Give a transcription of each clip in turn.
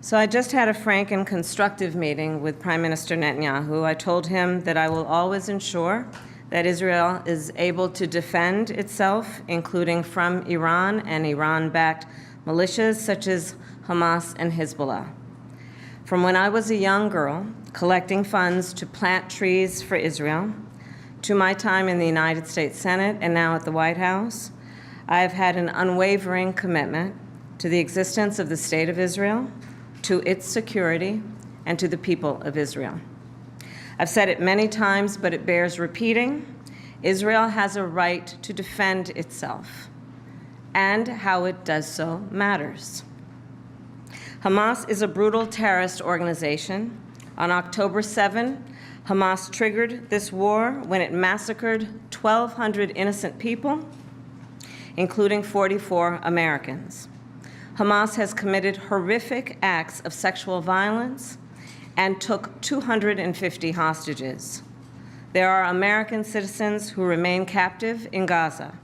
So I just had a frank and constructive meeting with Prime Minister Netanyahu. I told him that I will always ensure that Israel is able to defend itself, including from Iran and Iran-backed militias such as Hamas and Hezbollah. From when I was a young girl, collecting funds to plant trees for Israel, to my time in the United States Senate and now at the White House, I have had an unwavering commitment to the existence of the State of Israel, to its security, and to the people of Israel. I've said it many times, but it bears repeating. Israel has a right to defend itself, and how it does so matters. Hamas is a brutal terrorist organization. On October 7, Hamas triggered this war when it massacred 1,200 innocent people, including 44 Americans. Hamas has committed horrific acts of sexual violence and took 250 hostages. There are American citizens who remain captive in Gaza.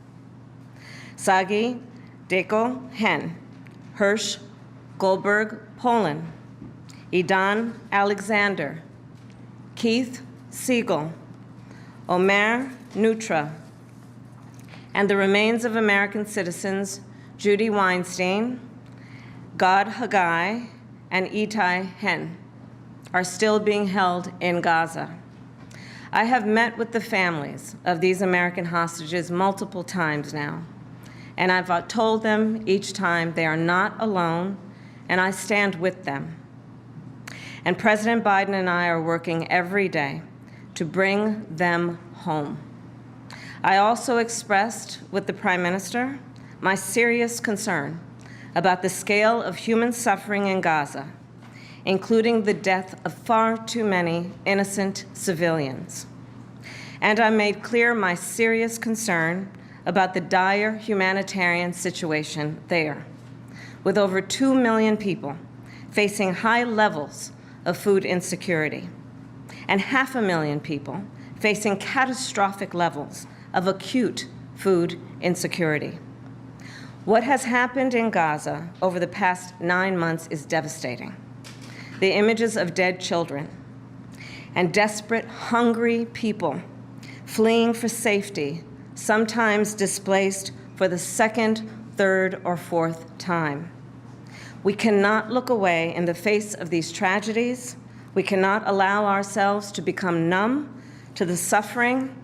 Sagi Deko Hen, Hirsch Goldberg, Poland, Idan Alexander, Keith Siegel, Omer Nutra, and the remains of American citizens Judy Weinstein, Gad Haggai, and Itai Hen are still being held in Gaza. I have met with the families of these American hostages multiple times now, and I've told them each time they are not alone, and I stand with them. And President Biden and I are working every day to bring them home. I also expressed with the Prime Minister my serious concern about the scale of human suffering in Gaza, including the death of far too many innocent civilians. And I made clear my serious concern about the dire humanitarian situation there, with over 2 million people facing high levels of food insecurity, and 500,000 people facing catastrophic levels of acute food insecurity. What has happened in Gaza over the past 9 months is devastating. The images of dead children and desperate, hungry people fleeing for safety, sometimes displaced for the second, third, or fourth time. We cannot look away in the face of these tragedies. We cannot allow ourselves to become numb to the suffering,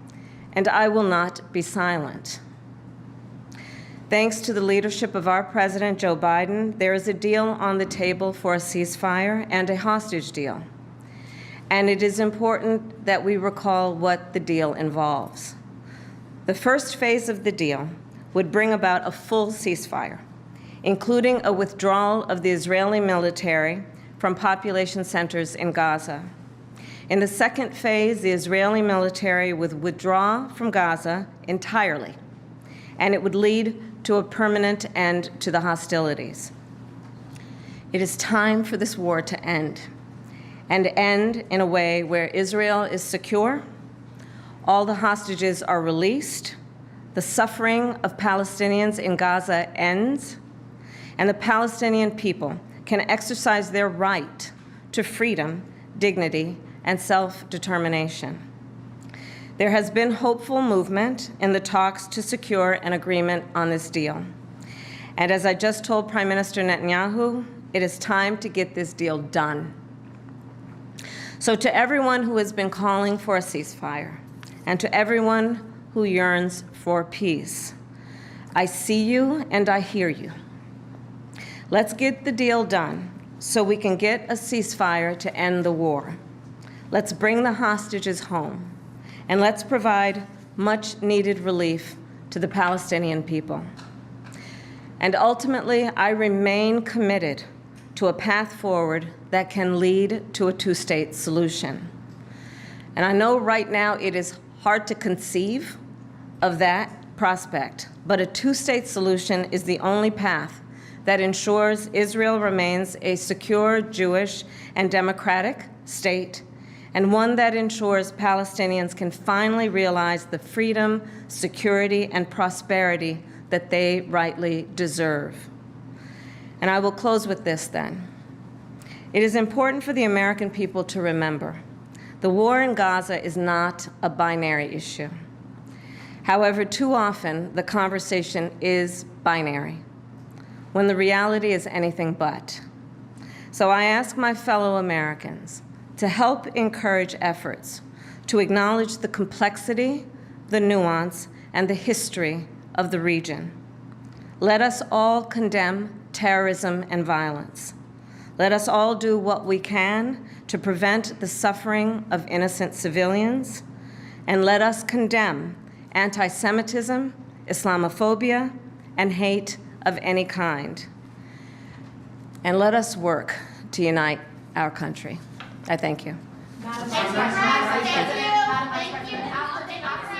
and I will not be silent. Thanks to the leadership of our President, Joe Biden, there is a deal on the table for a ceasefire and a hostage deal. And it is important that we recall what the deal involves. The first phase of the deal would bring about a full ceasefire, including a withdrawal of the Israeli military from population centers in Gaza. In the second phase, the Israeli military would withdraw from Gaza entirely, and it would lead to a permanent end to the hostilities. It is time for this war to end, and end in a way where Israel is secure, all the hostages are released, the suffering of Palestinians in Gaza ends, and the Palestinian people can exercise their right to freedom, dignity, and self-determination. There has been hopeful movement in the talks to secure an agreement on this deal. And as I just told Prime Minister Netanyahu, it is time to get this deal done. So to everyone who has been calling for a ceasefire, and to everyone who yearns for peace, I see you and I hear you. Let's get the deal done so we can get a ceasefire to end the war. Let's bring the hostages home, and let's provide much-needed relief to the Palestinian people. And ultimately, I remain committed to a path forward that can lead to a two-state solution. And I know right now it is hard to conceive of that prospect, but a two-state solution is the only path that ensures Israel remains a secure, Jewish, and democratic state, and one that ensures Palestinians can finally realize the freedom, security, and prosperity that they rightly deserve. And I will close with this then. It is important for the American people to remember the war in Gaza is not a binary issue. However, too often the conversation is binary, when the reality is anything but. So I ask my fellow Americans to help encourage efforts to acknowledge the complexity, the nuance, and the history of the region. Let us all condemn terrorism and violence. Let us all do what we can to prevent the suffering of innocent civilians, and let us condemn anti-Semitism, Islamophobia, and hate of any kind. And let us work to unite our country. I thank you. Madam President. Thank you.